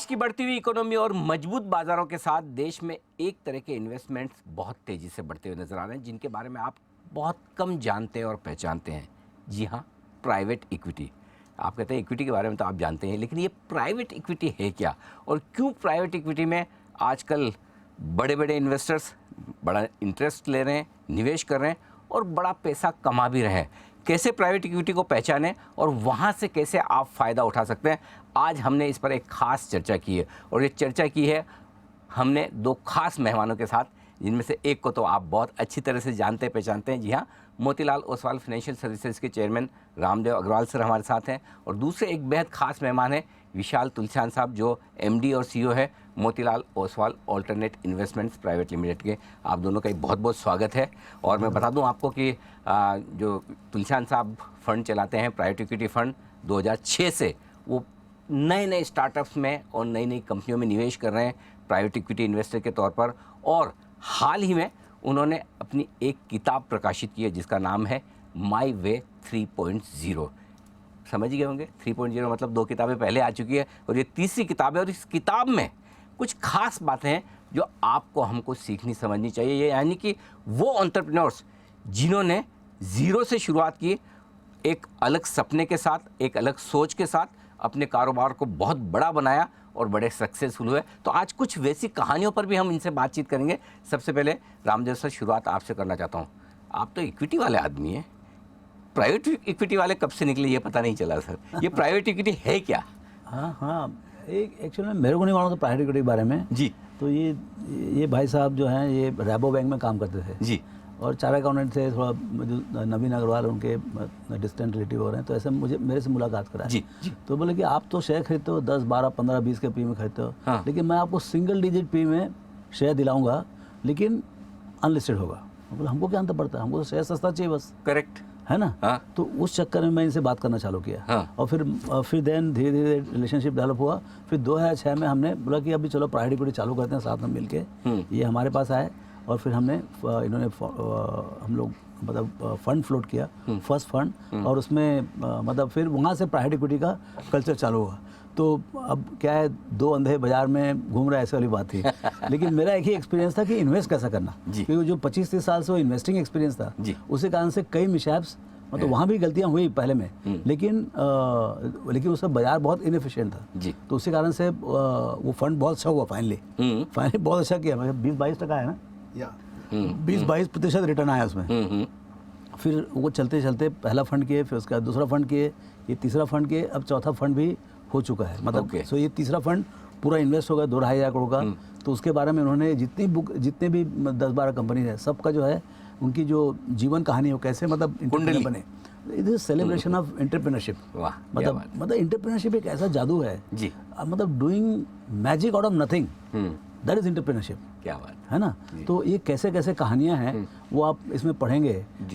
की बढ़ती हुई इकोनॉमी और मजबूत बाजारों के साथ देश में एक तरह के इन्वेस्टमेंट्स बहुत तेज़ी से बढ़ते हुए नजर आ रहे हैं, जिनके बारे में आप बहुत कम जानते हैं और पहचानते हैं। जी हाँ, प्राइवेट इक्विटी। आप कहते हैं इक्विटी के बारे में तो आप जानते हैं, लेकिन ये प्राइवेट इक्विटी है क्या और क्यों प्राइवेट इक्विटी में आजकल बड़े बड़े इन्वेस्टर्स बड़ा इंटरेस्ट ले रहे हैं, निवेश कर रहे हैं और बड़ा पैसा कमा भी रहे हैं। कैसे प्राइवेट इक्विटी को पहचानें और वहाँ से कैसे आप फ़ायदा उठा सकते हैं, आज हमने इस पर एक ख़ास चर्चा की है। और ये चर्चा की है हमने दो खास मेहमानों के साथ, जिनमें से एक को तो आप बहुत अच्छी तरह से जानते पहचानते हैं। जी हाँ, मोतीलाल ओसवाल फाइनेंशियल सर्विसेज के चेयरमैन रामदेव अग्रवाल सर हमारे साथ हैं। और दूसरे एक बेहद खास मेहमान हैं विशाल तुलसियान साहब, जो एमडी और सीईओ है Motilal Oswal alternate investments private limited के। आप दोनों का बहुत बहुत स्वागत है। और मैं बता दूं आपको कि जो तुलसियान साहब फ़ंड चलाते हैं, प्राइवेट इक्विटी फ़ंड, 2006 से वो नए नए स्टार्टअप्स में और नई नई कंपनियों में निवेश कर रहे हैं प्राइवेट इक्विटी इन्वेस्टर के तौर पर। और हाल ही में उन्होंने अपनी एक किताब प्रकाशित की है जिसका नाम है माई वे 3.0। समझ गए होंगे, 3.0 मतलब 2 किताबें पहले आ चुकी है और ये तीसरी किताब है। और इस किताब में कुछ खास बातें हैं जो आपको हमको सीखनी समझनी चाहिए। ये यानी कि वो एंटरप्रेन्योर्स जिन्होंने ज़ीरो से शुरुआत की, एक अलग सपने के साथ, एक अलग सोच के साथ अपने कारोबार को बहुत बड़ा बनाया और बड़े सक्सेसफुल हुए। तो आज कुछ वैसी कहानियों पर भी हम इनसे बातचीत करेंगे। सबसे पहले रामदेव सर, शुरुआत आपसे करना चाहता हूँ। आप तो इक्विटी वाले आदमी हैं, प्राइवेट इक्विटी वाले कब से निकले ये पता नहीं चला सर। ये प्राइवेट इक्विटी है क्या? हाँ, एक एक्चुअली मेरे को नहीं मालूम था प्राइवेट इक्विटी के बारे में जी। तो ये भाई साहब जो हैं ये रैबो बैंक में काम करते थे जी। और चार्टर्ड अकाउंटेंट थे। थोड़ा जो नवीन अग्रवाल उनके डिस्टेंट रिलेटिव हो रहे हैं, तो ऐसे मेरे से मुलाकात करा। जी। तो बोले कि आप तो शेयर खरीदते हो 10, 12, 15, 20 के पी में खरीदते हो। हाँ। लेकिन मैं आपको सिंगल डिजिट पी में शेयर दिलाऊंगा, लेकिन अनलिस्टेड होगा। बोले हमको क्या अंतर पड़ता है, हमको तो शेयर सस्ता चाहिए बस। करेक्ट है ना। हाँ। तो उस चक्कर में मैं इनसे बात करना चालू किया। हाँ। और फिर देन धीरे धीरे रिलेशनशिप डेवलप हुआ। फिर 2006 में हमने बोला कि अभी चलो प्राइवेट इक्विटी चालू करते हैं साथ में मिलके। ये हमारे पास आए और फिर इन्होंने हम लोग मतलब फंड फ्लोट किया, फर्स्ट फंड। और उसमें मतलब फिर वहाँ से प्राइवेट इक्विटी का कल्चर चालू हुआ। तो अब क्या है, दो अंधे बाजार में घूम रहा है, ऐसे वाली बात थी। लेकिन मेरा एक ही एक्सपीरियंस था कि इन्वेस्ट कैसा करना, क्योंकि जो 25-30 साल से वो इन्वेस्टिंग एक्सपीरियंस था, उसी कारण से कई मिसहैप्स, मतलब वहाँ भी गलतियाँ हुई पहले में, लेकिन उसका बाजार बहुत इनएफिशिएंट था। तो उसी कारण से वो फंड बहुत अच्छा हुआ फाइनली बहुत अच्छा किया। मतलब 20-22% है ना, 20-22% रिटर्न आया उसमें। फिर वो चलते चलते पहला फंड किए, फिर उसका दूसरा फंड किए, ये तीसरा फंड किए, अब चौथा फंड भी हो चुका है। मतलब सो ये तीसरा फंड पूरा इन्वेस्ट होगा 2-2.5 हज़ार करोड़ का। तो उसके बारे में उन्होंने जितने भी 10-12 कंपनी है, सबका जो है उनकी जो जीवन कहानी हो, कैसे मतलब एंटरप्रेन्योर बने। It is celebration of entrepreneurship. मतलब एंटरप्रेन्योरशिप एक ऐसा जादू है जी, मतलब doing magic out of nothing, that is entrepreneurship. क्या बात है ना। तो ये कैसे कैसे कहानियां हैं वो आप इसमें पढ़ेंगे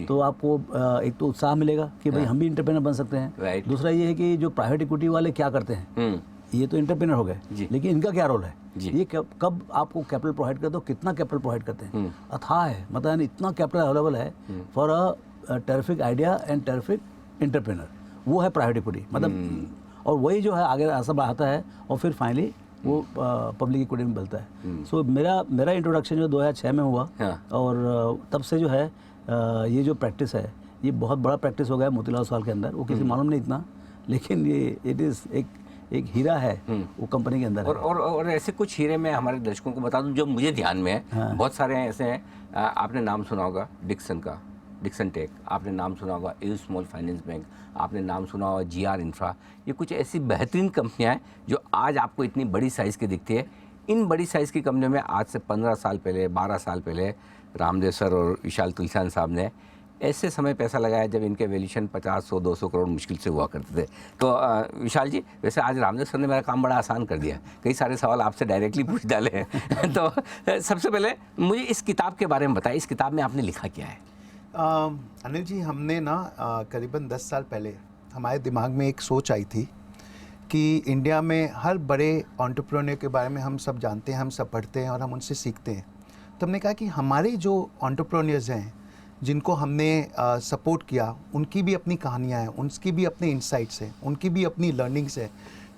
तो आपको एक तो उत्साह मिलेगा कि भाई हम भी एंटरप्रेन्योर बन सकते हैं। दूसरा ये है कि जो प्राइवेट इक्विटी वाले क्या करते हैं, ये तो एंटरप्रेन्योर हो गए, लेकिन इनका क्या रोल है, ये कब आपको कैपिटल प्रोवाइड करते हो, कितना कैपिटल प्रोवाइड करते हैं, अथाह है। मतलब इतना कैपिटल अवेलेबल है for a terrific idea and terrific entrepreneur, वो है प्राइवेट इक्विटी। मतलब और वही जो है आगे ऐसा बढ़ाता है और फिर फाइनली वो पब्लिक इक्विटी में मिलता है। सो मेरा इंट्रोडक्शन जो 2006 में हुआ और तब से जो है ये जो प्रैक्टिस है, ये बहुत बड़ा प्रैक्टिस हो गया मोतीलाल ओसवाल के अंदर। वो किसी मालूम नहीं इतना, लेकिन ये इट इज़ एक हीरा है वो कंपनी के अंदर। और ऐसे कुछ हीरे मैं हमारे दर्शकों को बता दूं जो मुझे ध्यान में है। हाँ। बहुत सारे ऐसे हैं, आपने नाम सुना होगा डिक्सन टेक, आपने नाम सुना होगा एयू स्मॉल फाइनेंस बैंक, आपने नाम सुना होगा GR इंफ्रा। ये कुछ ऐसी बेहतरीन कंपनियां हैं जो आज आपको इतनी बड़ी साइज़ की दिखती है। इन बड़ी साइज़ की कंपनियों में आज से 15 साल पहले, 12 साल पहले रामदेव सर और विशाल तुलसियान साहब ने ऐसे समय पैसा लगाया जब इनके वैल्यूएशन 50-100-200 करोड़ मुश्किल से हुआ करते थे। तो विशाल जी, वैसे आज रामदेव सर ने मेरा काम बड़ा आसान कर दिया, कई सारे सवाल आपसे डायरेक्टली पूछ डाले हैं। तो सबसे पहले मुझे इस किताब के बारे में बताएं, इस किताब में आपने लिखा क्या है? अनिल जी, हमने ना करीबन 10 साल पहले हमारे दिमाग में एक सोच आई थी कि इंडिया में हर बड़े एंटरप्रेन्योर के बारे में हम सब जानते हैं, हम सब पढ़ते हैं और हम उनसे सीखते हैं। तो हमने कहा कि हमारे जो एंटरप्रेन्योर्स हैं जिनको हमने सपोर्ट किया, उनकी भी अपनी कहानियाँ हैं, उनकी भी अपने इंसाइट्स हैं, उनकी भी अपनी लर्निंग्स है।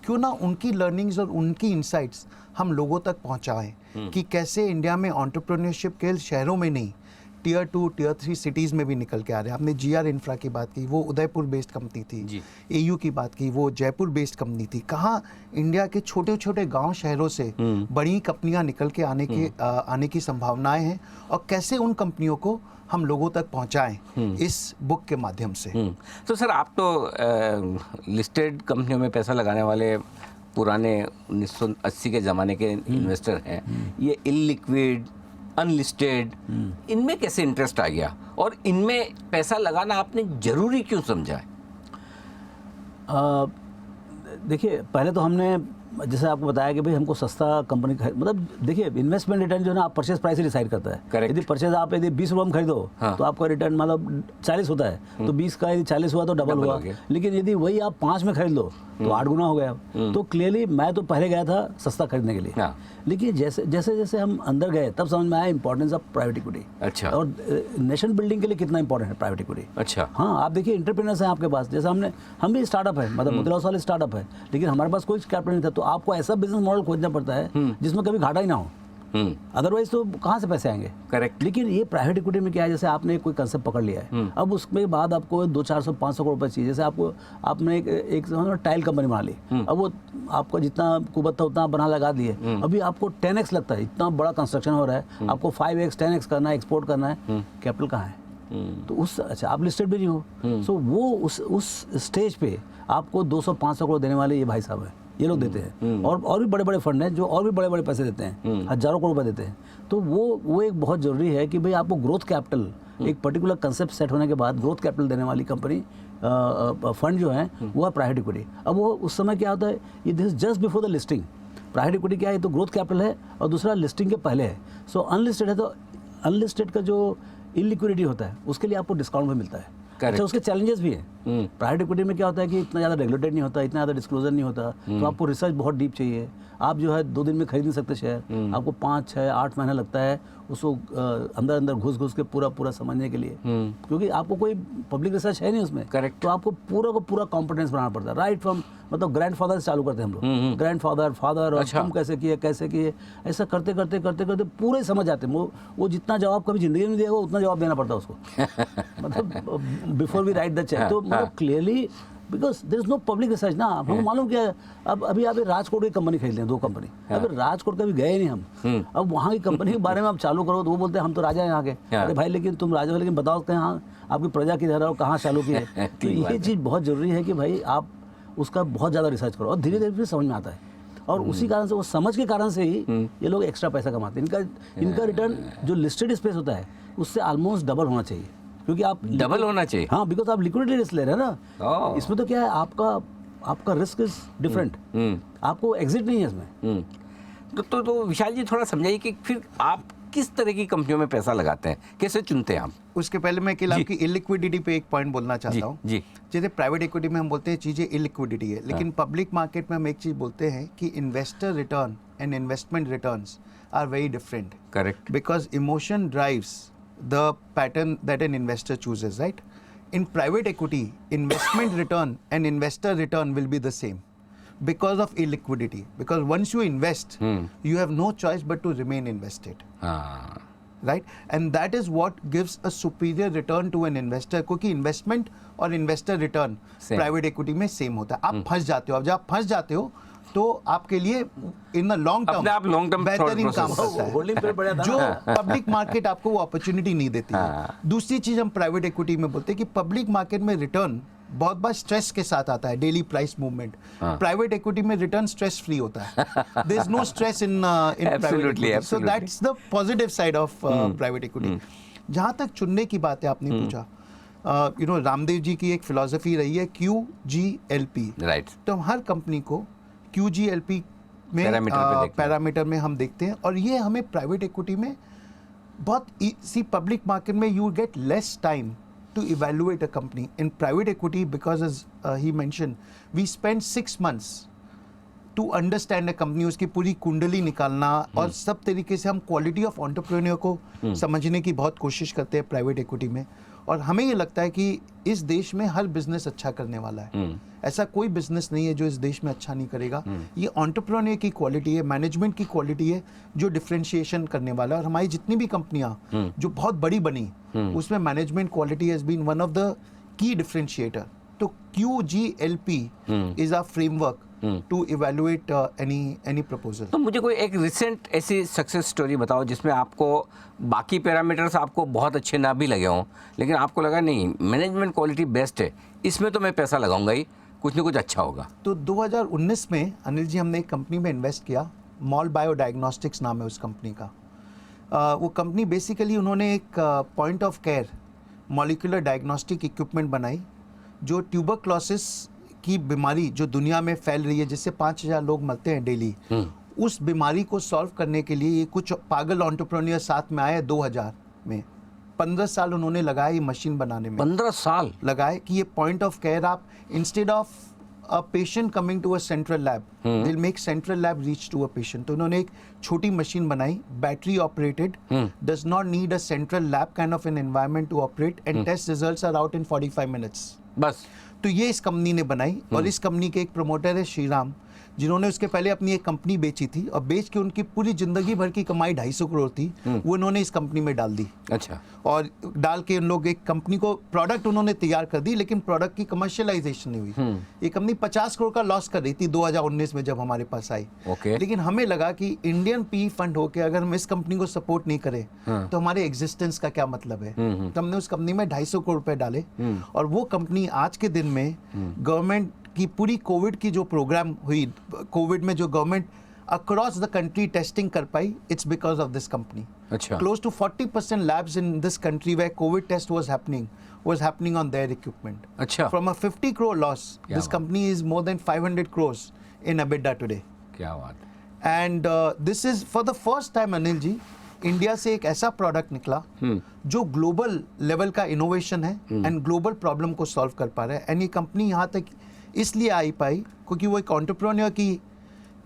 क्यों ना उनकी लर्निंग्स और उनकी इंसाइट्स हम लोगों तक पहुंचाएं कि कैसे इंडिया में एंटरप्रेन्योरशिप के शहरों में नहीं, टियर 2 टियर 3 सिटीज़ में भी निकल के आ रहे हैं। आपने GR इंफ्रा की बात की, वो उदयपुर बेस्ड कंपनी थी। AU की बात की, वो जयपुर बेस्ड कंपनी थी। कहाँ इंडिया के छोटे छोटे गांव शहरों से बड़ी कंपनियां निकल के आने की संभावनाएं हैं, और कैसे उन कंपनियों को हम लोगों तक पहुंचाएं इस बुक के माध्यम से। तो सर, आप तो लिस्टेड कंपनियों में पैसा लगाने वाले पुराने 1980 के ज़माने के इन्वेस्टर हैं। ये इलिक्विड, अनलिस्टेड, इनमें कैसे इंटरेस्ट आ गया और इनमें पैसा लगाना आपने ज़रूरी क्यों समझा है? देखिए, पहले तो हमने जैसे आपको बताया कि भाई हमको सस्ता कंपनी मतलब देखिए, इन्वेस्टमेंट रिटर्न जो है ना, आप परचेज प्राइस से डिसाइड करता है। Correct. यदि परचेज आप यदि 20 रुपये में खरीदो तो आपका रिटर्न मतलब 40 होता है, तो 20 का यदि 40 हुआ तो डबल हुआ। लेकिन यदि वही आप 5 में खरीद लो तो 8 गुना हो गया। तो क्लियरली मैं तो पहले गया था सस्ता खरीदने के लिए, लेकिन जैसे जैसे हम अंदर गए तब समझ में आया इंपॉर्टेंस ऑफ प्राइवेट इक्विटी। अच्छा। और नेशन बिल्डिंग के लिए कितना इंपॉर्टेंट है प्राइवेट इक्विटी। अच्छा। हाँ, आप देखिए इंटरप्रेन्योर्स हैं आपके पास, जैसे हम भी स्टार्टअप है, मतलब मोतीलाल ओसवाल स्टार्टअप है, लेकिन हमारे पास कोई कैपिटल नहीं था। तो आपको ऐसा बिजनेस मॉडल खोजना पड़ता है जिसमें कभी घाटा ही ना हो, अदरवाइज तो कहाँ से पैसे आएंगे। करेक्ट। लेकिन ये प्राइवेट इक्विटी में क्या है, जैसे आपने कोई कंसेप्ट पकड़ लिया है, अब उसके बाद आपको 200-400-500 करोड़ रुपए चाहिए। जैसे आपने एक टाइल कंपनी बना ली, अब वो आपको जितना कुबत था उतना बना लगा दिए, अभी आपको 10x लगता है, इतना बड़ा कंस्ट्रक्शन हो रहा है, आपको 5x 10x करना है, एक्सपोर्ट करना है, कैपिटल कहाँ है? तो अच्छा, आप लिस्टेड भी नहीं हो, सो वो उस स्टेज पे आपको 200-500 करोड़ देने वाले ये भाई साहब है, ये लोग देते हैं। और भी बड़े बड़े फंड हैं जो और भी बड़े बड़े पैसे देते हैं, हजारों करोड़ रुपए देते हैं। तो वो एक बहुत जरूरी है कि भाई आपको ग्रोथ कैपिटल, एक पर्टिकुलर कंसेप्ट सेट होने के बाद ग्रोथ कैपिटल देने वाली कंपनी फंड जो है वो है प्राइवेट इक्विटी। अब वो उस समय क्या होता है, ये this just before the listing. Private equity क्या है, तो ग्रोथ कैपिटल है और दूसरा लिस्टिंग के पहले है। सो अनलिस्टेड है, तो अनलिस्टेड का जो इलिक्विडिटी होता है उसके लिए आपको डिस्काउंट भी मिलता है। अच्छा, उसके चैलेंजेस भी हैं। प्राइवेट इक्विटी में क्या होता है कि इतना ज़्यादा रेगुलेटेड नहीं होता, इतना ज़्यादा डिस्क्लोजर नहीं होता, तो आपको रिसर्च बहुत डीप चाहिए। आप जो है 2 दिन में खरीद नहीं सकते शेयर, आपको 5, 6, 8 महीना लगता है उसको अंदर घुस के पूरा समझने के लिए, क्योंकि आपको कोई पब्लिक रिसर्च है नहीं उसमें। करेक्ट। तो आपको पूरा को पूरा कॉम्पिटेंस बनाना पड़ता है, राइट फ्रॉम मतलब ग्रैंडफादर से चालू करते हैं हम लोग, ग्रैंडफादर, फादर, और तुम कैसे किए, ऐसा करते करते पूरे समझ आते हैं। वो जितना जवाब कभी जिंदगी में दिया वो उतना जवाब देना पड़ता है उसको मतलब before we write the cheque. तो मतलब clearly because there is no public research ना। हमको मालूम क्या है, अब अभी आप राजकोट की कंपनी खरीद लें, 2 कंपनी, अभी राजकोट कभी गए नहीं हम, अब वहाँ की कंपनी के बारे में आप चालू करो तो वो बोलते हैं हम तो राजा हैं यहाँ के। अरे भाई, लेकिन तुम राजा हो, लेकिन बताओ कहाँ आपकी प्रजा किधर है और कहाँ चालू की है। तो ये चीज़ बहुत जरूरी है कि भाई आप उसका बहुत ज़्यादा रिसर्च करो और धीरे धीरे फिर समझ में आता है। और उसी कारण से, वो समझ के कारण से ही ये लोग एक्स्ट्रा पैसा कमाते हैं। इनका रिटर्न जो लिस्टेड स्पेस होता है उससे ऑलमोस्ट डबल होना चाहिए, क्योंकि आप डबल होना चाहिए। हाँ, बिकॉज आप लिक्विडिटी रिस्क ले रहे हैं ना। इसमें तो क्या है, आपका रिस्क इज डिफरेंट, आपको एग्जिट नहीं है इसमें। तो विशाल जी, थोड़ा समझाइए कि फिर आप किस तरह की कंपनियों में पैसा लगाते हैं, कैसे चुनते हैं आप? उसके पहले मैं केवल आपकी इलिक्विडिटी पे एक पॉइंट बोलना चाहता हूँ। जैसे प्राइवेट इक्विटी में हम बोलते हैं चीज़ें इलिक्विडिटी है, लेकिन पब्लिक मार्केट में हम एक चीज़ बोलते हैं कि investor return and investment returns are very different. Correct. Because emotion drives the pattern that an investor chooses, right? In private equity, investment return and investor return will be the same because of illiquidity. Because once you invest, you have no choice but to remain invested. Right? And that is what gives a superior return to an investor. क्योंकि investment और investor return private equity में same होता है। आप फंस जाते हो, अब जब आप फंस जाते हो तो आपके लिए इन द लॉन्ग टर्म बेहतरीन काम करता है, जो पब्लिक मार्केट आपको वो अपॉर्चुनिटी नहीं देती है। दूसरी चीज हम प्राइवेट इक्विटी में बोलते हैं कि पब्लिक मार्केट में रिटर्न बहुत बार स्ट्रेस के साथ आता है, daily price movement. Private equity में रिटर्न स्ट्रेस फ्री होता है, there is no stress in private equity. So that's the positive side of private equity. जहाँ तक चुनने की बात है, आपने पूछा, रामदेव जी की एक फिलॉसफी रही है QGLP, राइट। तो हर कंपनी को QGLP में पैरामीटर में हम देखते हैं, और ये हमें प्राइवेट इक्विटी में बहुत पब्लिक मार्केट में you get less time to evaluate a company. In private equity, because as he mention, we spend 6 months to understand a company, उसकी पूरी कुंडली निकालना, और सब तरीके से हम क्वालिटी ऑफ एंटरप्रेन्योर को समझने की बहुत कोशिश करते हैं प्राइवेट इक्विटी में। और हमें ये लगता है कि इस देश में हर बिजनेस अच्छा करने वाला है। ऐसा कोई बिजनेस नहीं है जो इस देश में अच्छा नहीं करेगा। ये एंटरप्रेन्योर की क्वालिटी है, मैनेजमेंट की क्वालिटी है जो डिफरेंशिएशन करने वाला है। और हमारी जितनी भी कंपनियां जो बहुत बड़ी बनी उसमें management quality has been one of the key differentiator. तो QGLP is a framework to evaluate any proposal. तो मुझे कोई एक रिसेंट ऐसी सक्सेस स्टोरी बताओ जिसमें आपको बाकी पैरामीटर्स आपको बहुत अच्छे ना भी लगे हों, लेकिन आपको लगा नहीं मैनेजमेंट क्वालिटी बेस्ट है, इसमें तो मैं पैसा लगाऊंगा ही, कुछ ना कुछ अच्छा होगा। तो 2019 में अनिल जी हमने एक कंपनी में इन्वेस्ट किया, मॉल बायो डायग्नोस्टिक्स नाम है उस कंपनी का। वो कंपनी बेसिकली उन्होंने एक point of care molecular diagnostic equipment बनाई जो ट्यूबरक्लोसिस की बीमारी जो दुनिया में फैल रही है, जिससे 5000 लोग मरते हैं डेली, उस बीमारी को सॉल्व करने के लिए ये कुछ पागल एंटरप्रेन्योर साथ में आए 2000 में। 15 साल उन्होंने लगाए ये मशीन बनाने में। 15 साल लगाए कि ये पॉइंट ऑफ केयर आप instead of a patient coming to a central lab will make central lab reach to a patient. तो उन्होंने एक छोटी मशीन बनाई, battery operated, does not need a central lab kind of an environment to operate, and test results are out in 45 minutes बस। तो ये इस company ने बनाई। और इस कंपनी के एक प्रमोटर है श्रीराम, जिन्होंने उसके पहले अपनी एक कंपनी बेची थी और बेच के उनकी पूरी जिंदगी भर की कमाई 250 करोड़ थी, वो उन्होंने इस कंपनी में डाल दी। अच्छा। और डाल के उन लोग एक कंपनी को प्रोडक्ट उन्होंने तैयार कर दी, लेकिन प्रोडक्ट की कमर्शियलाइजेशन नहीं हुई। ये कंपनी 50 करोड़ का लॉस कर रही थी 2019 में जब हमारे पास आई। ओके। लेकिन हमें लगा कि इंडियन पी फंड होके अगर हम इस कंपनी को सपोर्ट नहीं करें तो हमारे एग्जिस्टेंस का क्या मतलब है। तो हमने उस कंपनी में 250 करोड़ रुपए डाले और वो कंपनी आज के दिन में गवर्नमेंट की पूरी कोविड की जो प्रोग्राम हुई, कोविड में जो government across the country testing कर पाई, it's because of this company. अच्छा। Close to 40% labs in this country where COVID test was happening on their equipment. अच्छा। From a 50 crore loss, क्या this बात। company is more than 500 crores in EBITDA today. क्या बात है। And this is for the first time Anil ji, India से एक ऐसा product निकला जो ग्लोबल लेवल का इनोवेशन है एंड ग्लोबल प्रॉब्लम को सॉल्व कर पा रहा है। एंड ये कंपनी यहाँ तक इसलिए आई पाई क्योंकि वो एक एंटरप्रेन्योर की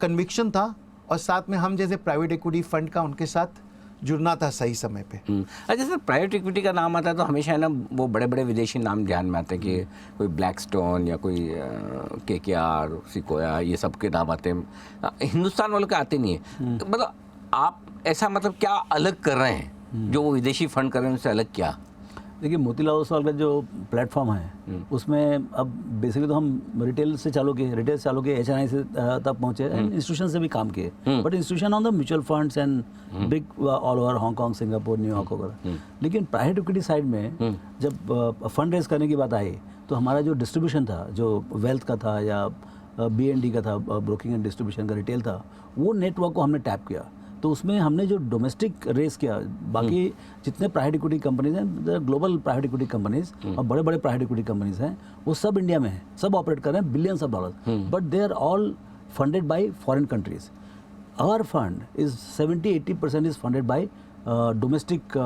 कन्विक्शन था और साथ में हम जैसे प्राइवेट इक्विटी फंड का उनके साथ जुड़ना था सही समय पे। अच्छा सर, प्राइवेट इक्विटी का नाम आता है तो हमेशा है ना वो बड़े बड़े विदेशी नाम ध्यान में आते हैं कि कोई ब्लैकस्टोन या कोई KKR, सिकोया, ये सब के नाम आते हैं। हिंदुस्तान वालों के आते नहीं है। मतलब आप ऐसा मतलब क्या अलग कर रहे हैं जो वो विदेशी फंड कर रहे हैं उनसे अलग क्या? देखिए मोतीलाल ओसवाल का जो प्लेटफॉर्म है उसमें अब बेसिकली तो हम रिटेल से चालू किए HNI से तक पहुंचे एंड इंस्टीट्यूशन से भी काम किए, but institution on the mutual funds and big all over Hong Kong, Singapore, New York वगैरह। लेकिन प्राइवेट इक्विटी साइड में जब फंड रेज करने की बात आई तो हमारा जो डिस्ट्रीब्यूशन था, जो वेल्थ का था या BND का था, ब्रोकिंग एंड डिस्ट्रीब्यूशन का रिटेल था, वो नेटवर्क को हमने टैप किया। तो उसमें हमने जो डोमेस्टिक रेस किया, बाकी जितने प्राइवेट इक्विटी कंपनीज हैं, ग्लोबल प्राइवेट इक्विटी कंपनीज और बड़े बड़े प्राइवेट इक्विटी कंपनीज हैं, वो सब इंडिया में हैं, सब ऑपरेट कर रहे हैं billions of dollars, but they are all funded by foreign countries. Our fund is 70-80% is funded by domestic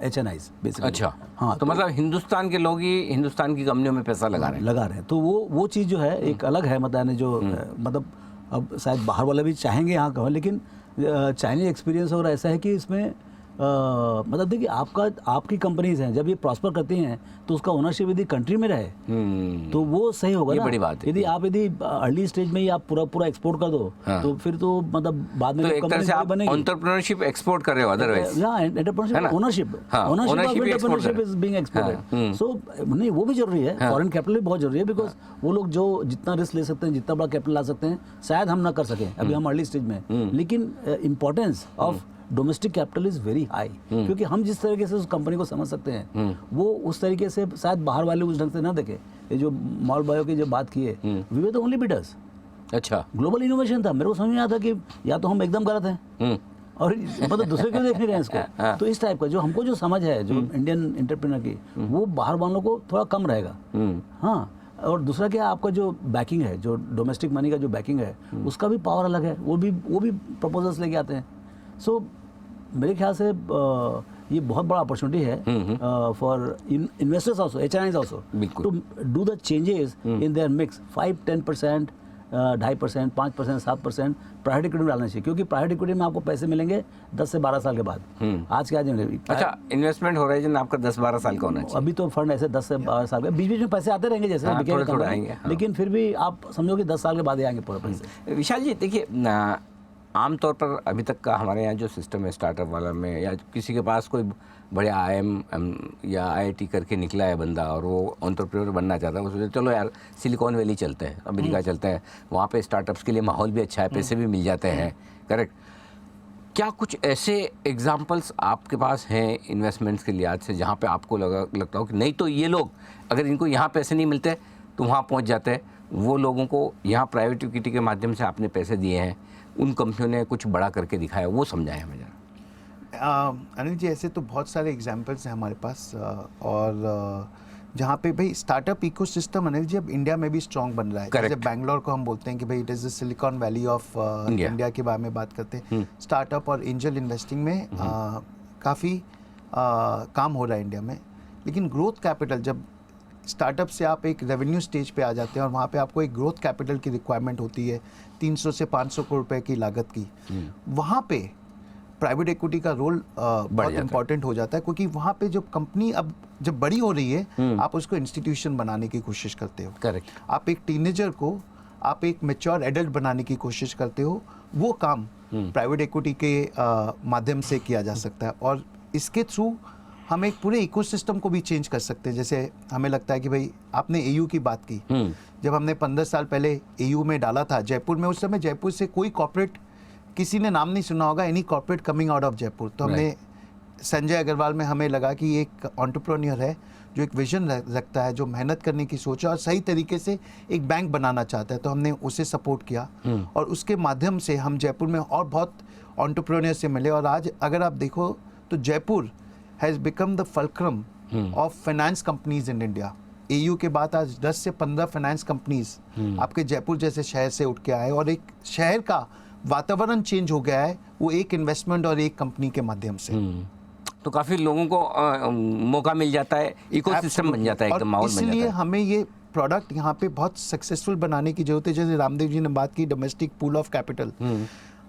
HNIs basically. अच्छा। हाँ, तो मतलब हिंदुस्तान के लोग ही हिंदुस्तान की कंपनियों में पैसा लगा रहे हैं। तो वो चीज़ जो है एक अलग है, मतलब जो मतलब अब शायद बाहर वाले भी चाहेंगे यहाँ का, लेकिन चाइनीज एक्सपीरियंस और ऐसा है कि इसमें मतलब देखिए आपकी कंपनीज हैं, जब ये प्रॉस्पर करती हैं तो उसका ओनरशिप यदि कंट्री में रहे तो वो सही होगा ये ना। बड़ी बात है। यदि अर्ली स्टेज में ही आप पूरा एक्सपोर्ट कर दो तो फिर तो मतलब बाद में तो एक तरह से आप एंटरप्रेन्योरशिप एक्सपोर्ट कर रहे हो otherwise. Entrepreneurship ownership is being exported. So नहीं, वो भी जरूरी है, फॉरेन कैपिटल भी बहुत जरूरी है, बिकॉज वो लोग जो जितना रिस्क ले सकते हैं, जितना बड़ा कैपिटल ला सकते हैं, शायद हम ना कर सकें अभी, हम अर्ली स्टेज में, लेकिन importance of domestic capital is very high, क्योंकि हम जिस तरीके से उस कंपनी को समझ सकते हैं वो उस तरीके से शायद बाहर वाले उस ढंग से ना देखे। ये जो मॉल बायो की जो बात की है, we were the only bidders. अच्छा। ग्लोबल ग्लोबल इनोवेशन था, मेरे को समझ में आता कि या तो हम एकदम गलत हैं और मतलब दूसरे क्यों देख नहीं रहे हैं इसको। तो इस टाइप का जो हमको जो समझ है जो इंडियन एंटरप्रेन्योर की, वो बाहर वालों को थोड़ा कम रहेगा। हाँ, और दूसरा क्या, आपका जो बैकिंग है, जो डोमेस्टिक मनी का जो बैकिंग है, उसका भी पावर अलग है, वो भी प्रपोजल्स लेके आते हैं। सो मेरे ख्याल से ये बहुत बड़ा अपॉर्चुनिटी है for investors also, HNIs also, to do the changes in their mix 5-10% 2.5%, 5%, 7% private equity में डालना चाहिए, क्योंकि प्राइवेट इक्विटी में आपको पैसे मिलेंगे 10 से 12 साल के बाद। आज के आज अच्छा, इन्वेस्टमेंट होराइजन आपका 10-12 साल का होना चाहिए। अभी तो फंड ऐसे 10 से 12 साल के बीच बीच में पैसे आते रहेंगे, जैसे बिकेगा थोड़े कंपनी, आएंगे, हाँ। लेकिन फिर भी आप समझो कि 10 साल के बाद ही आएंगे पूरे पैसे। विशाल जी देखिए, आमतौर पर अभी तक का हमारे यहाँ जो सिस्टम है स्टार्टअप वाला में, या किसी के पास कोई बढ़िया IIM या IIT करके निकला है बंदा और वो एंटरप्रेन्योर बनना चाहता है, वो सोचते चलो यार सिलिकॉन वैली चलते हैं, अमेरिका चलते हैं, वहाँ पे स्टार्टअप्स के लिए माहौल भी अच्छा है, पैसे भी मिल जाते हैं, करेक्ट। क्या कुछ ऐसे एग्जाम्पल्स आपके पास हैं इन्वेस्टमेंट्स के लिहाज से जहाँ पे आपको लगता हो कि नहीं तो ये लोग अगर इनको यहाँ पैसे नहीं मिलते तो वहाँ पहुँच जाते हैं, वो लोगों को यहाँ प्राइवेट इक्विटी के माध्यम से आपने पैसे दिए हैं, उन कंपनियों ने कुछ बड़ा करके दिखाया, वो समझाएं हमें जरा। अनिल जी, ऐसे तो बहुत सारे एग्जांपल्स हैं हमारे पास, और जहाँ पे भाई स्टार्टअप इकोसिस्टम अनिल जी अब इंडिया में भी स्ट्रॉन्ग बन रहा है। जैसे बैंगलोर को हम बोलते हैं कि भाई it is the silicon valley of India के बारे में बात करते हैं। स्टार्टअप और एंजल इन्वेस्टिंग में काफ़ी काम हो रहा है इंडिया में, लेकिन ग्रोथ कैपिटल, जब स्टार्टअप से आप एक रेवेन्यू स्टेज पे आ जाते हैं और वहाँ पे आपको एक ग्रोथ कैपिटल की रिक्वायरमेंट होती है 300 से 500 करोड़ रुपए की लागत की, वहाँ पे प्राइवेट इक्विटी का रोल बहुत इंपॉर्टेंट हो जाता है, क्योंकि वहाँ पे जो कंपनी अब जब बड़ी हो रही है आप उसको इंस्टीट्यूशन बनाने की कोशिश करते हो। करेक्ट। आप एक टीनेजर को आप एक मैच्योर एडल्ट बनाने की कोशिश करते हो, वो काम प्राइवेट इक्विटी के माध्यम से किया जा सकता है, और इसके थ्रू हम एक पूरे इकोसिस्टम को भी चेंज कर सकते हैं। जैसे हमें लगता है कि भाई आपने AU की बात की, जब हमने 15 साल पहले AU में डाला था जयपुर में, उस समय जयपुर से कोई कॉर्पोरेट, किसी ने नाम नहीं सुना होगा any corporate coming out of Jaipur. तो हमने संजय अग्रवाल में हमें लगा कि एक एंटरप्रेन्योर है जो एक विजन रखता है, जो मेहनत करने की सोच है और सही तरीके से एक बैंक बनाना चाहता है, तो हमने उसे सपोर्ट किया और उसके माध्यम से हम जयपुर में और बहुत एंटरप्रेन्योर से मिले। और आज अगर आप देखो तो Jaipur has become the fulcrum of finance companies in India. AU के बाद आज 10 से 15 फाइनेंस कंपनीज आपके जयपुर जैसे शहर से उठ के आए, और एक शहर का वातावरण चेंज हो गया है वो एक इन्वेस्टमेंट और एक कंपनी के माध्यम से। तो काफ़ी लोगों को मौका मिल जाता है, इकोसिस्टम बन जाता है, एकदम माहौल बन जाता है। इसलिए हमें ये प्रोडक्ट यहाँ पे बहुत सक्सेसफुल बनाने की जरूरत है। जैसे रामदेव जी ने बात की डोमेस्टिक पूल ऑफ कैपिटल,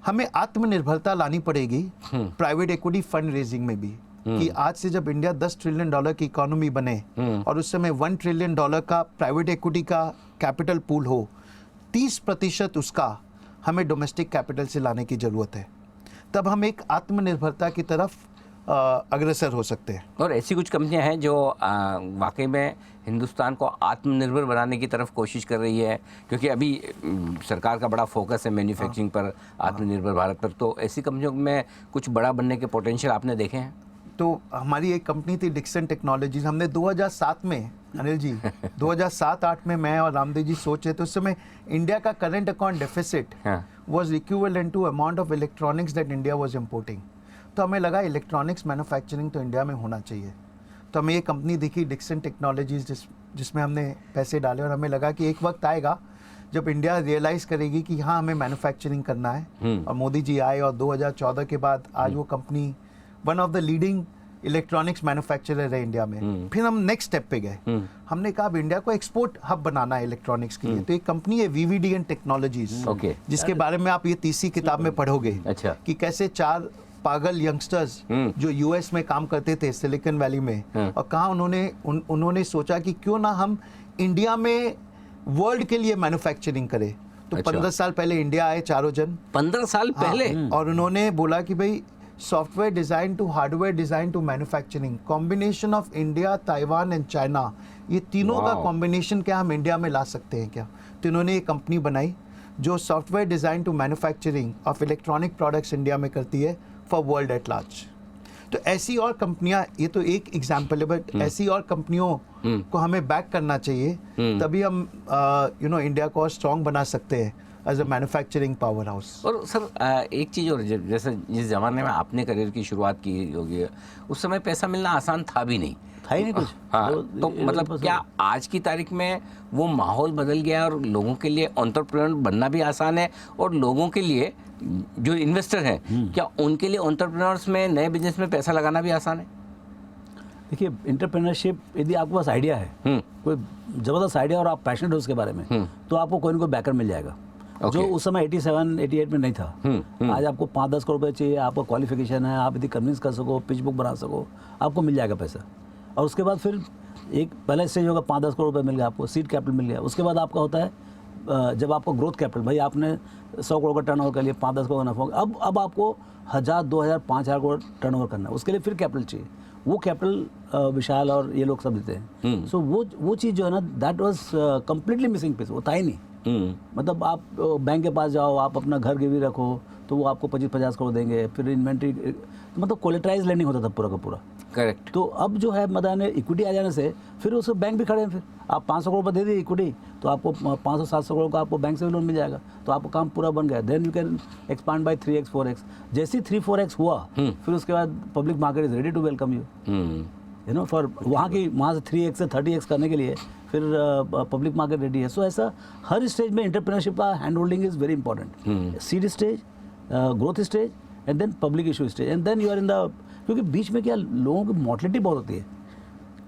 हमें आत्मनिर्भरता लानी पड़ेगी प्राइवेट इक्विटी फंड रेजिंग में भी, कि आज से जब इंडिया $10 ट्रिलियन की इकोनॉमी बने और उस समय $1 ट्रिलियन का प्राइवेट इक्विटी का कैपिटल पूल हो, 30% उसका हमें डोमेस्टिक कैपिटल से लाने की ज़रूरत है, तब हम एक आत्मनिर्भरता की तरफ अग्रसर हो सकते हैं। और ऐसी कुछ कंपनियां हैं जो वाकई में हिंदुस्तान को आत्मनिर्भर बनाने की तरफ कोशिश कर रही है, क्योंकि अभी सरकार का बड़ा फोकस है मैन्युफैक्चरिंग पर, आत्मनिर्भर भारत पर, तो ऐसी कंपनियों में कुछ बड़ा बनने के पोटेंशियल आपने देखे हैं? तो हमारी एक कंपनी थी डिक्सन टेक्नोलॉजीज, हमने 2007 में अनिल जी 2007-8 में मैं और रामदेव जी सोचे, तो उस समय इंडिया का current account deficit was equivalent to amount of electronics that India was importing. तो हमें लगा इलेक्ट्रॉनिक्स मैन्युफैक्चरिंग तो इंडिया में होना चाहिए, तो हमें ये कंपनी दिखी डिक्सन टेक्नोलॉजीज, जिसमें हमने पैसे डाले, और हमें लगा कि एक वक्त आएगा जब इंडिया रियलाइज़ करेगी कि हाँ हमें मैन्युफैक्चरिंग करना है। और मोदी जी आए और 2014 के बाद आज वो company one of the leading electronics manufacturer है इंडिया में। फिर हम नेक्स्ट स्टेप पे गए, हमने कहा अब इंडिया को एक्सपोर्ट हब बनाना है इलेक्ट्रॉनिक्स के लिए, तो एक कंपनी है VVDN टेक्नोलॉजीज, जिसके बारे में आप ये तीसरी किताब में पढ़ोगे कि कैसे 4 पागल यंगस्टर्स जो US में काम करते थे सिलिकॉन वैली में, और कहाँ उन्होंने सोचा कि क्यों ना हम इंडिया में वर्ल्ड के लिए मैन्युफैक्चरिंग करें। तो 15 साल पहले इंडिया आए चारों जन, 15 साल पहले, और उन्होंने बोला कि भाई software design to hardware design to manufacturing, combination of India, Taiwan and China, ये तीनों का कॉम्बिनेशन क्या हम इंडिया में ला सकते हैं क्या। तो इन्होंने एक कंपनी बनाई जो software design to manufacturing of electronic products India में करती है फॉर वर्ल्ड एट लार्ज। तो ऐसी और कंपनियां, ये तो एक एग्जाम्पल है, बट ऐसी और कंपनियों को हमें बैक करना चाहिए, तभी हम इंडिया को और स्ट्रॉन्ग बना सकते हैं as a manufacturing power house. और सर एक चीज़ और, जैसे जिस ज़माने में आपने करियर की शुरुआत की होगी, उस समय पैसा मिलना आसान था भी नहीं, था ही नहीं कुछ। हाँ, तो मतलब क्या आज की तारीख में वो माहौल बदल गया और लोगों के लिए एंटरप्रेन्योर बनना भी आसान है, और लोगों के लिए जो इन्वेस्टर हैं क्या उनके लिए एंटरप्रेन्योर्स में, नए बिजनेस में पैसा लगाना भी आसान है? देखिए, एंटरप्रेन्योरशिप यदि आपके पास आइडिया है, कोई ज़बरदस्त आइडिया और आप पैशनेट हो उसके बारे में, तो आपको कोई ना कोई बैकर मिल जाएगा। जो उस समय 87, 88 में नहीं था। आज आपको 5-10 करोड़ रुपये चाहिए, आपका क्वालिफिकेशन है, आप यदि कन्विंस कर सको, पिच बुक बना सको, आपको मिल जाएगा पैसा। और उसके बाद फिर एक पहला स्टेज होगा, 5-10 करोड़ रुपये मिल गया आपको, सीड कैपिटल मिल गया। उसके बाद आपका होता है जब आपको ग्रोथ कैपिटल, भाई आपने 100 करोड़ का टर्नओवर कर लिया, 5-10 करोड़ का नफा होगा, अब आपको 1000, 2000, 5000 करोड़ टर्नओवर करना है। उसके लिए फिर कैपिटल चाहिए। वो कैपिटल विशाल और ये लोग सब देते हैं। सो वो चीज़ जो है ना, that was completely missing piece. वो था ही नहीं। मतलब आप बैंक के पास जाओ, आप अपना घर गिरवी रखो तो वो आपको 25-50 करोड़ देंगे। फिर इन्वेंट्री, मतलब कोलेटराइज लैंडिंग होता था पूरा का पूरा। करेक्ट। तो अब जो है मतलब इक्विटी आ जाने से फिर उस बैंक भी खड़े हैं। फिर आप 500 करोड़ रुपये दे दिए इक्विटी, तो आपको 500-700 करोड़ का आपको बैंक से भी लोन मिल जाएगा। तो आपका काम पूरा बन गया। Then you can expand by 3x 4x। जैसे ही 3-4x हुआ, फिर उसके बाद public market is ready to welcome you, you know, for वहाँ से 3x से 30x करने के लिए फिर पब्लिक मार्केट रेडी है। सो ऐसा हर स्टेज में एंटरप्रेन्योरशिप का hand holding is very important. Seed stage, growth stage, and then public issue stage, and then you are in the, क्योंकि बीच में क्या लोगों की मोर्टलिटी बहुत होती है।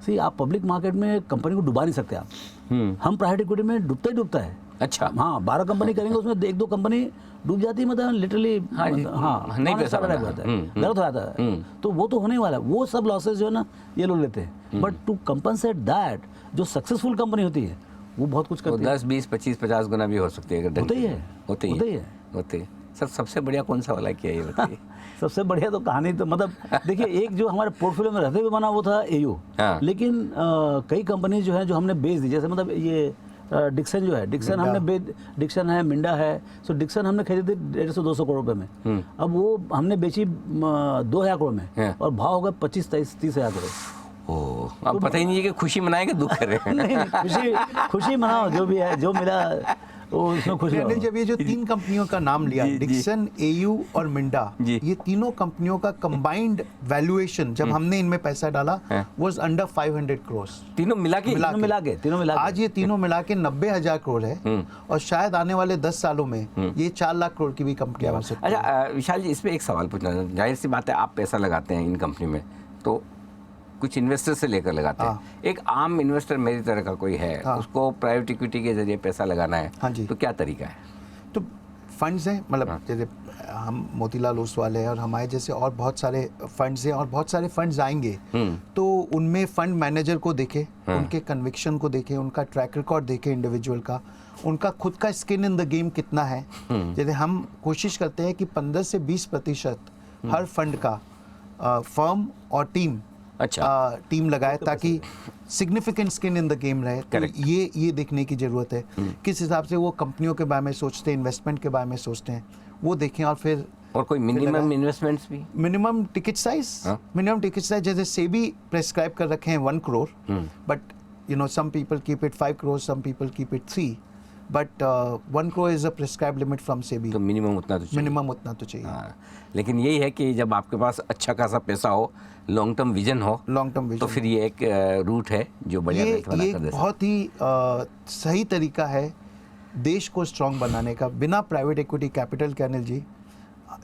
सी, आप पब्लिक मार्केट में कंपनी को डुबा नहीं सकते आप। हम प्राइवेट इक्विटी में डूबता ही डूबता है। अच्छा। हाँ, 12 कंपनी करेंगे, उसमें 1-2 कंपनी डूब जाती है, मतलब लिटरली नहीं पैसा गलत हो जाता है। तो वो तो होने ही वाला है। वो सब लॉसेज जो है ना, ये लोग लेते हैं। बट टू कंपनसेट दैट, जो सक्सेसफुल कंपनी होती है वो बहुत कुछ करती है। 10, 20, 25, 50 गुना भी हो सकती है। होते ही है। सर सबसे बढ़िया कौन सा वाला किया, ये बताइए। सबसे बढ़िया तो कहानी तो मतलब देखिए, एक जो हमारे पोर्टफोलियो में रहते हुए बना वो था एयू। लेकिन कई कंपनी जो है जो हमने बेच दी, जैसे मतलब ये डिक्सन जो है, डिक्सन हमने डिक्सन है, मिंडा है। सो डिक्सन हमने खरीदी थी 150-200 करोड़ रुपए में। अब वो हमने बेची 2000 करोड़ में, और भाव हो गया 25-30 हज़ार करोड़। ओह, अब पता ही नहीं है कि खुशी मनाएं कि दुख करें। नहीं, खुशी मनाओ, जो भी है, जो मिला वो उसमें खुशी। मैंने जब ये जो 3 कंपनियों का नाम लिया, डिक्सन, एयू और मिंडा, ये तीनों कंपनियों का कंबाइंड वैल्यूएशन जब हमने इनमें पैसा डाला वाज अंडर 500 करोड़। तीनों मिला के आज ये तीनों मिला के 90,000 करोड़ है, और शायद आने वाले 10 सालों में ये 4 लाख करोड़ की भी कंपनियां बन सकती है। अच्छा विशाल जी, इसमें एक सवाल पूछना, जाहिर सी बात है आप पैसा लगाते हैं इन कंपनी में, तो कुछ इन्वेस्टर से लेकर लगाते हैं। एक आम इन्वेस्टर मेरी तरह का कोई है, उसको प्राइवेट इक्विटी के जरिए पैसा लगाना है, तो क्या तरीका है? तो फंड्स हैं, मतलब जैसे हम मोतीलाल ओसवाल है और हमारे जैसे और बहुत सारे फंड्स हैं, और बहुत सारे फंड्स आएंगे। तो उनमें फंड मैनेजर को देखें, उनके कन्विक्शन को देखें, उनका ट्रैक रिकॉर्ड देखें इंडिविजुअल का, उनका खुद का स्किन इन द गेम कितना है। जैसे हम कोशिश करते हैं कि 15 से 20% हर फंड का फर्म और टीम लगाए, ताकि significant skin in the game रहे। तो ये देखने की जरूरत है किस हिसाब से वो कंपनियों के बारे में सोचते हैं, इन्वेस्टमेंट के बारे में सोचते हैं, वो देखें। और फिर कोई मिनिमम इन्वेस्टमेंट्स भी, मिनिमम टिकट साइज जैसे सेबी प्रेस्क्राइब कर रखे हैं 1 crore, but you know some people keep it 5 crore, some people keep it 3, but 1 crore is a prescribe limit from SEBI. तो मिनिमम उतना तो चाहिए। हाँ, लेकिन यही है कि जब आपके पास अच्छा खासा पैसा हो, लॉन्ग टर्म विजन तो फिर ये एक रूट है जो बढ़िया रेट बना कर दे। बहुत ही सही तरीका है देश को स्ट्रांग बनाने का। बिना प्राइवेट इक्विटी कैपिटल के, अनिल जी,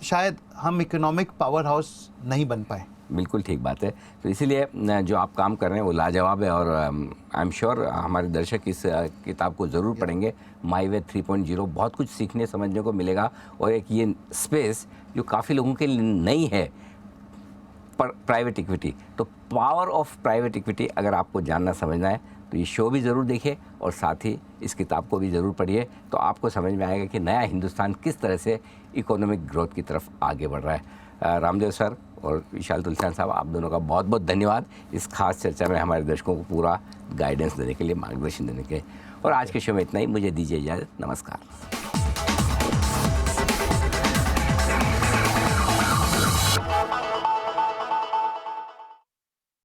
शायद हम इकोनॉमिक पावर हाउस नहीं बन पाए। बिल्कुल ठीक बात है। तो इसीलिए जो आप काम कर रहे हैं वो लाजवाब है, और आई एम श्योर हमारे दर्शक इस किताब को ज़रूर पढ़ेंगे, माई वे 3.0। बहुत कुछ सीखने समझने को मिलेगा, और एक ये स्पेस जो काफ़ी लोगों के लिए नई है, प्राइवेट इक्विटी। तो पावर ऑफ प्राइवेट इक्विटी अगर आपको जानना समझना है तो ये शो भी ज़रूर देखिए, और साथ ही इस किताब को भी ज़रूर पढ़िए, तो आपको समझ में आएगा कि नया हिंदुस्तान किस तरह से इकोनॉमिक ग्रोथ की तरफ आगे बढ़ रहा है। रामदेव सर और विशाल तुलसियान साहब, आप दोनों का बहुत बहुत धन्यवाद इस खास चर्चा में हमारे दर्शकों को पूरा गाइडेंस देने के लिए, मार्गदर्शन देने के लिए। और आज के शो में इतना ही, मुझे दीजिए इजाज़त, नमस्कार।